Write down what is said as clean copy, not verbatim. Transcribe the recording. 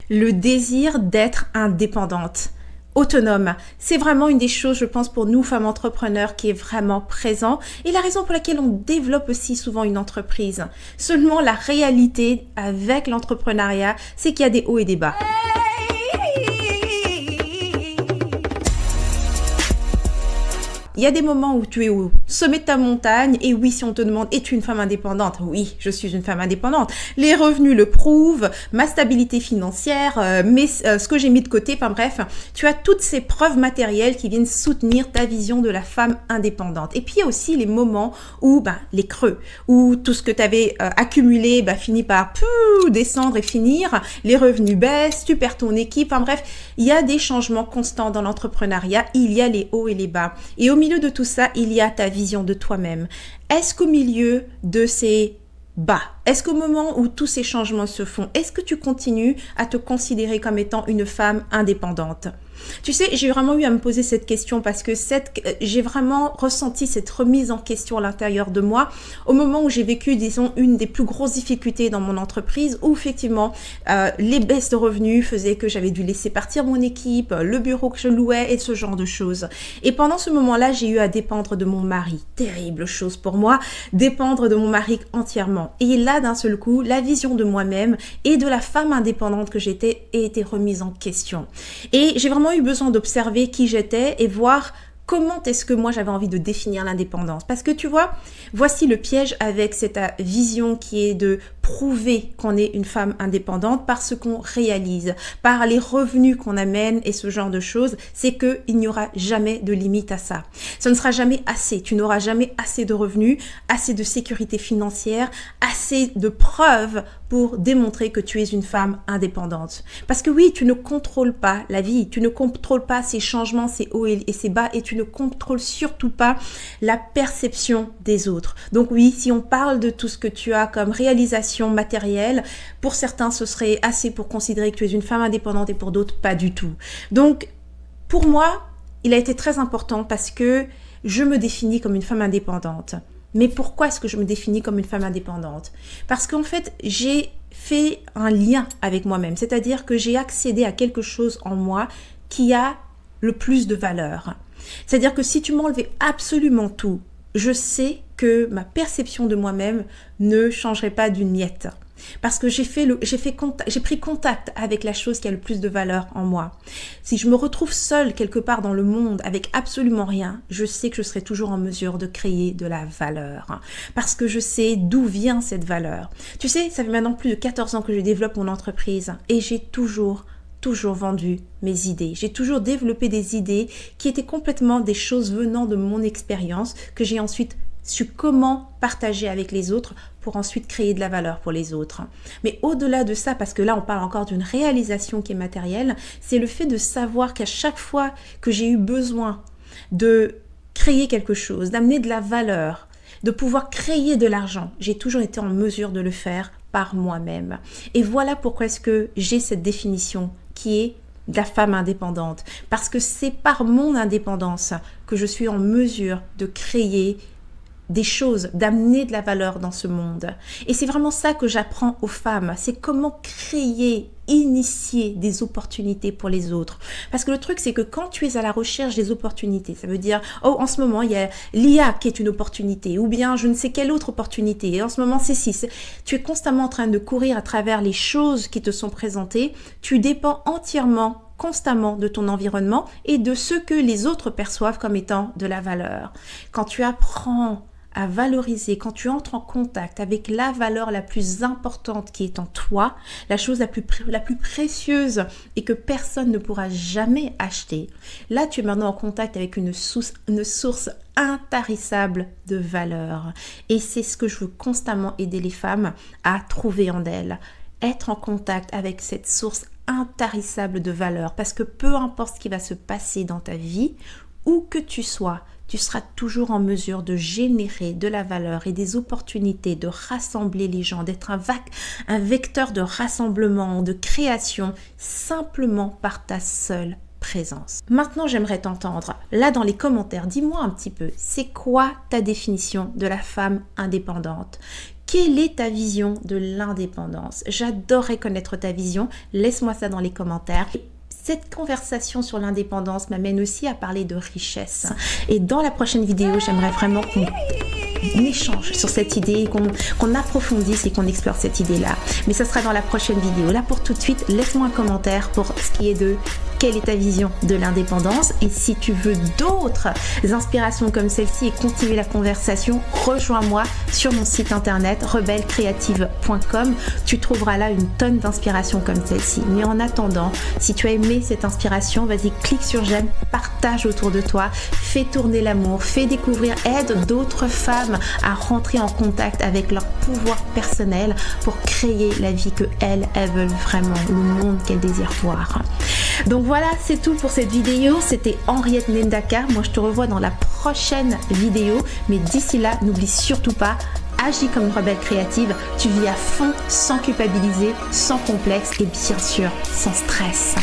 le désir d'être indépendante, autonome. C'est vraiment une des choses, je pense, pour nous, femmes entrepreneurs, qui est vraiment présent et la raison pour laquelle on développe aussi souvent une entreprise. Seulement, la réalité avec l'entrepreneuriat, c'est qu'il y a des hauts et des bas. Il y a des moments où tu es au sommet de ta montagne et oui, si on te demande, es-tu une femme indépendante? Oui, je suis une femme indépendante. Les revenus le prouvent, ma stabilité financière, ce que j'ai mis de côté, enfin bref, tu as toutes ces preuves matérielles qui viennent soutenir ta vision de la femme indépendante. Et puis il y a aussi les moments où, les creux, où tout ce que tu avais accumulé finit par descendre et finir, les revenus baissent, tu perds ton équipe, enfin bref, il y a des changements constants dans l'entrepreneuriat, il y a les hauts et les bas. Et au milieu de tout ça, il y a ta vision de toi-même. Est-ce qu'au milieu de ces bas, est-ce qu'au moment où tous ces changements se font, est-ce que tu continues à te considérer comme étant une femme indépendante? Tu sais, j'ai vraiment eu à me poser cette question parce que j'ai vraiment ressenti cette remise en question à l'intérieur de moi au moment où j'ai vécu, disons, une des plus grosses difficultés dans mon entreprise où effectivement les baisses de revenus faisaient que j'avais dû laisser partir mon équipe, le bureau que je louais et ce genre de choses. Et pendant ce moment-là, j'ai eu à dépendre de mon mari. Terrible chose pour moi, dépendre de mon mari entièrement. Et là, d'un seul coup, la vision de moi-même et de la femme indépendante que j'étais a été remise en question. Et j'ai vraiment eu besoin d'observer qui j'étais et voir comment est-ce que moi j'avais envie de définir l'indépendance. Parce que tu vois, voici le piège avec cette vision qui est de prouver qu'on est une femme indépendante par ce qu'on réalise, par les revenus qu'on amène et ce genre de choses, c'est qu'il n'y aura jamais de limite à ça. Ce ne sera jamais assez. Tu n'auras jamais assez de revenus, assez de sécurité financière, assez de preuves pour démontrer que tu es une femme indépendante. Parce que oui, tu ne contrôles pas la vie, tu ne contrôles pas ces changements, ces hauts et ces bas, et tu ne contrôles surtout pas la perception des autres. Donc oui, si on parle de tout ce que tu as comme réalisation matérielle, pour certains ce serait assez pour considérer que tu es une femme indépendante et pour d'autres pas du tout. Donc pour moi, il a été très important parce que je me définis comme une femme indépendante. Mais pourquoi est-ce que je me définis comme une femme indépendante? Parce qu'en fait, j'ai fait un lien avec moi-même, c'est-à-dire que j'ai accédé à quelque chose en moi qui a le plus de valeur. C'est-à-dire que si tu m'enlevais absolument tout, je sais que ma perception de moi-même ne changerait pas d'une miette. Parce que j'ai pris contact avec la chose qui a le plus de valeur en moi. Si je me retrouve seule quelque part dans le monde avec absolument rien, je sais que je serai toujours en mesure de créer de la valeur. Parce que je sais d'où vient cette valeur. Tu sais, ça fait maintenant plus de 14 ans que je développe mon entreprise et j'ai toujours vendu mes idées. J'ai toujours développé des idées qui étaient complètement des choses venant de mon expérience que j'ai ensuite su comment partager avec les autres pour ensuite créer de la valeur pour les autres. Mais au-delà de ça, parce que là on parle encore d'une réalisation qui est matérielle, c'est le fait de savoir qu'à chaque fois que j'ai eu besoin de créer quelque chose, d'amener de la valeur, de pouvoir créer de l'argent, j'ai toujours été en mesure de le faire par moi-même. Et voilà pourquoi est-ce que j'ai cette définition qui est de la femme indépendante. Parce que c'est par mon indépendance que je suis en mesure de créer des choses, d'amener de la valeur dans ce monde. Et c'est vraiment ça que j'apprends aux femmes, c'est comment créer, initier des opportunités pour les autres. Parce que le truc, c'est que quand tu es à la recherche des opportunités, ça veut dire, oh, en ce moment, il y a l'IA qui est une opportunité, ou bien je ne sais quelle autre opportunité, et en ce moment, c'est si. Tu es constamment en train de courir à travers les choses qui te sont présentées, tu dépends entièrement constamment de ton environnement et de ce que les autres perçoivent comme étant de la valeur. Quand tu apprends à valoriser, quand tu entres en contact avec la valeur la plus importante qui est en toi, la chose la plus précieuse et que personne ne pourra jamais acheter, là tu es maintenant en contact avec une source intarissable de valeur. Et c'est ce que je veux constamment aider les femmes à trouver en elles. Être en contact avec cette source intarissable de valeur, parce que peu importe ce qui va se passer dans ta vie, où que tu sois, tu seras toujours en mesure de générer de la valeur et des opportunités, de rassembler les gens, d'être un vecteur de rassemblement, de création, simplement par ta seule présence. Maintenant, j'aimerais t'entendre, là dans les commentaires, dis-moi un petit peu, c'est quoi ta définition de la femme indépendante ? Quelle est ta vision de l'indépendance? J'adorerais connaître ta vision. Laisse-moi ça dans les commentaires. Cette conversation sur l'indépendance m'amène aussi à parler de richesse. Et dans la prochaine vidéo, j'aimerais vraiment qu'on échange sur cette idée, qu'on approfondisse et qu'on explore cette idée-là. Mais ça sera dans la prochaine vidéo. Là, pour tout de suite, laisse-moi un commentaire pour ce qui est de quelle est ta vision de l'indépendance. Et si tu veux d'autres inspirations comme celle-ci et continuer la conversation, rejoins-moi sur mon site internet rebellecreative.com. Tu trouveras là une tonne d'inspirations comme celle-ci. Mais en attendant, si tu as aimé cette inspiration, vas-y, clique sur j'aime, partage autour de toi, fais tourner l'amour, fais découvrir, aide d'autres femmes à rentrer en contact avec leur pouvoir personnel pour créer la vie que elles veulent vraiment, le monde qu'elles désirent voir. Donc voilà, c'est tout pour cette vidéo. C'était Henriette Ndaka. Moi, je te revois dans la prochaine vidéo. Mais d'ici là, n'oublie surtout pas, agis comme une rebelle créative. Tu vis à fond, sans culpabiliser, sans complexe et bien sûr, sans stress.